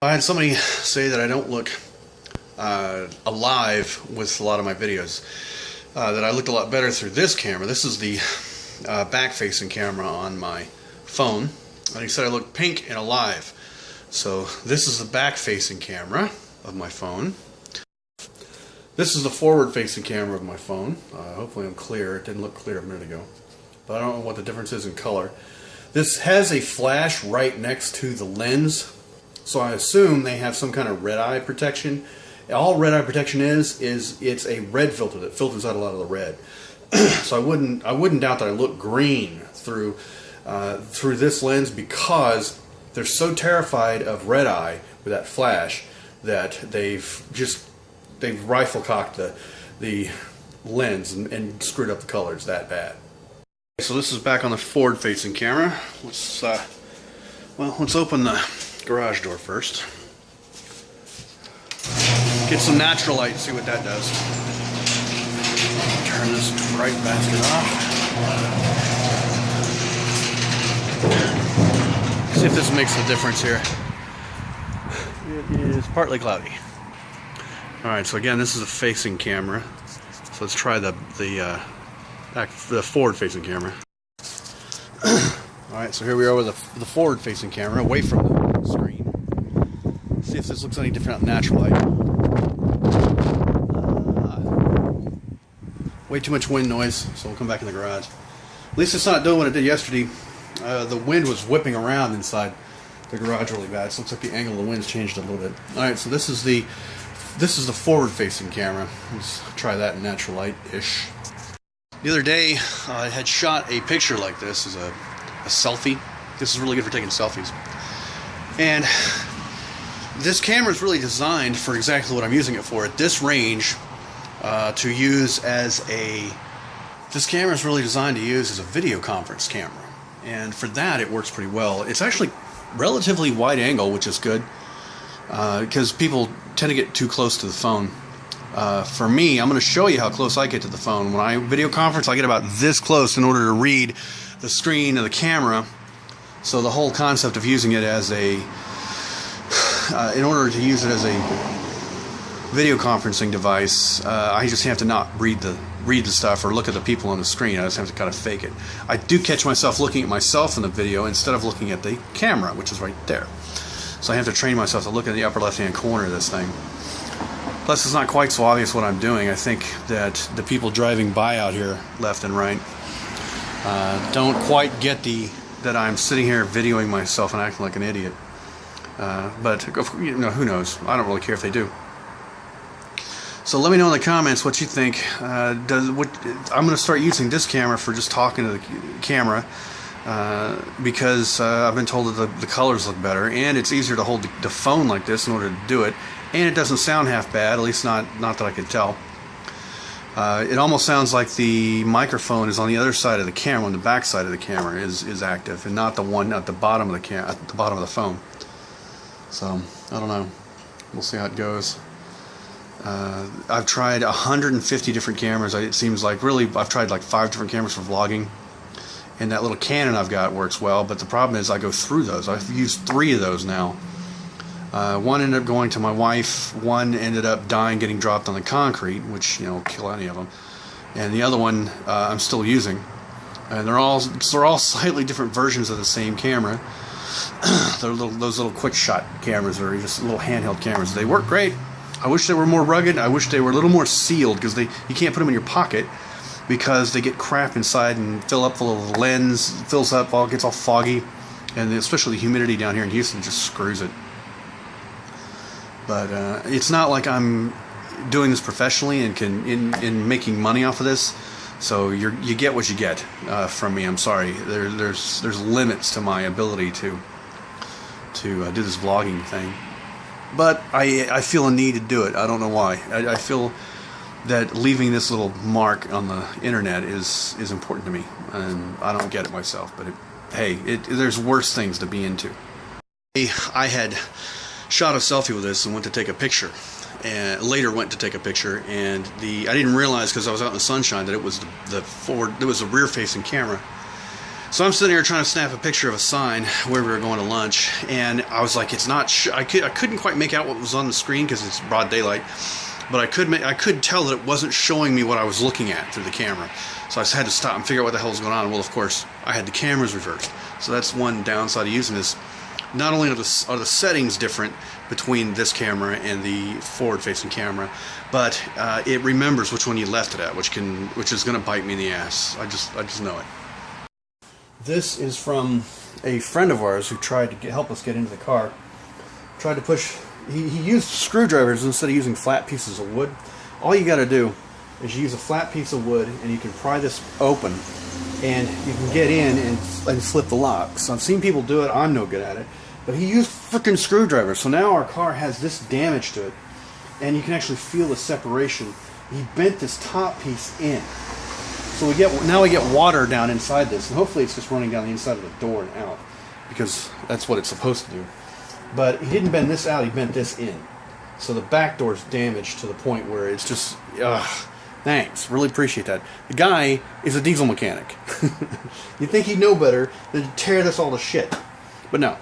I had somebody say that I don't look alive with a lot of my videos, that I looked a lot better through this camera. This is the back-facing camera on my phone, and he said I look pink and alive. So this is the back-facing camera of my phone. This is the forward-facing camera of my phone. Hopefully I'm clear. It didn't look clear a minute ago, but I don't know what the difference is in color. This has a flash right next to the lens, so I assume they have some kind of red eye protection. All red eye protection is it's a red filter that filters out a lot of the red. So I wouldn't doubt that I look green through this lens, because they're so terrified of red eye with that flash that they've rifle cocked the lens and screwed up the colors that bad. So this is back on the forward facing camera. Let's open the garage door first. Get some natural light and see what that does. Turn this bright bastard off. See if this makes a difference here. It is partly cloudy. Alright, so again, this is a facing camera. So let's try the forward facing camera. Alright, so here we are with the forward facing camera away from the screen. See if this looks any different out in natural light. Way too much wind noise, so we'll come back in the garage. At least it's not doing what it did yesterday. The wind was whipping around inside the garage really bad. So it looks like the angle of the wind's changed a little bit. Alright, so this is the forward facing camera. Let's try that in natural light-ish. The other day I had shot a picture like this as a selfie. This is really good for taking selfies. And this camera is really designed for exactly what I'm using it for at this range, to use as this camera is really designed to use as a video conference camera. And for that it works pretty well. It's actually relatively wide angle, which is good, because people tend to get too close to the phone. For me, I'm going to show you how close I get to the phone. When I video conference, I get about this close in order to read the screen of the camera. So the whole concept of using it as in order to use it as a video conferencing device, I just have to not read the stuff or look at the people on the screen. I just have to kind of fake it. I do catch myself looking at myself in the video instead of looking at the camera, which is right there. So I have to train myself to look at the upper left-hand corner of this thing. Plus, it's not quite so obvious what I'm doing. I think that the people driving by out here, left and right, don't quite get that I'm sitting here videoing myself and acting like an idiot. But you know, who knows? I don't really care if they do. So let me know in the comments what you think. I'm going to start using this camera for just talking to the camera, because I've been told that the colors look better, and it's easier to hold the phone like this in order to do it, and it doesn't sound half bad, at least not that I could tell. It almost sounds like the microphone is on the other side of the camera, on the back side of the camera is active, and not the one at the bottom of the phone. So I don't know. We'll see how it goes. I've tried 150 different cameras. It seems like, really, I've tried like 5 different cameras for vlogging, and that little Canon I've got works well, but the problem is I go through those. I've used 3 of those now. One ended up going to my wife, one ended up dying getting dropped on the concrete, which, you know, will kill any of them, and the other one I'm still using, and they're all slightly different versions of the same camera. Those little quick shot cameras, or just little handheld cameras. They work great. I wish they were more rugged. I wish they were a little more sealed, because you can't put them in your pocket, because they get crap inside and fill up full of the lens, fills up, gets all foggy, and especially the humidity down here in Houston just screws it. But it's not like I'm doing this professionally and in making money off of this. So you get what you get from me. I'm sorry. There's limits to my ability to do this vlogging thing. But I feel a need to do it. I don't know why. I feel that leaving this little mark on the internet is important to me, and I don't get it myself. But there's worse things to be into. I had shot a selfie with this and went to take a picture, and later went to take a picture, and I didn't realize, because I was out in the sunshine, that it was the rear-facing camera. So I'm sitting here trying to snap a picture of a sign where we were going to lunch, and I was like, it's not. I couldn't quite make out what was on the screen because it's broad daylight, but I could tell that it wasn't showing me what I was looking at through the camera. So I just had to stop and figure out what the hell was going on. Well, of course, I had the cameras reversed. So that's one downside of using this. Not only are the settings different between this camera and the forward-facing camera, but it remembers which one you left it at, which is going to bite me in the ass. I just know it. This is from a friend of ours who tried to help us get into the car. Tried to push. He used screwdrivers instead of using flat pieces of wood. All you got to do is you use a flat piece of wood, and you can pry this open, and you can get in and flip the locks. I've seen people do it. I'm no good at it. But he used freaking screwdrivers. So now our car has this damage to it, and you can actually feel the separation. He bent this top piece in. So now we get water down inside this, and hopefully it's just running down the inside of the door and out, because that's what it's supposed to do. But he didn't bend this out, he bent this in. So the back door's damaged to the point where it's just, thanks, really appreciate that. The guy is a diesel mechanic. You'd think he'd know better than to tear this all to shit. But no.